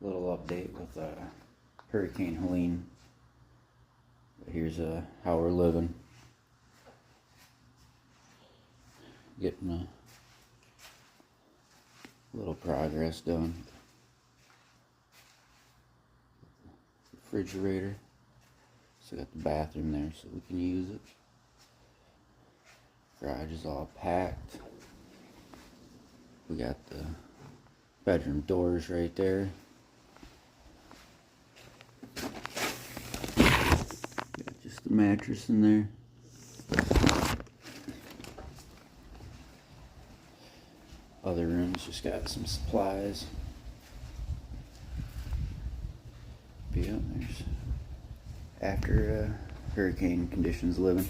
Little update with Hurricane Helene. Here's how we're living. Getting a little progress done. Refrigerator. Still got the bathroom there so we can use it. Garage is all packed. We got the bedroom doors right there. Got just the mattress in there. Other rooms just got some supplies. But yeah, there's after hurricane conditions living.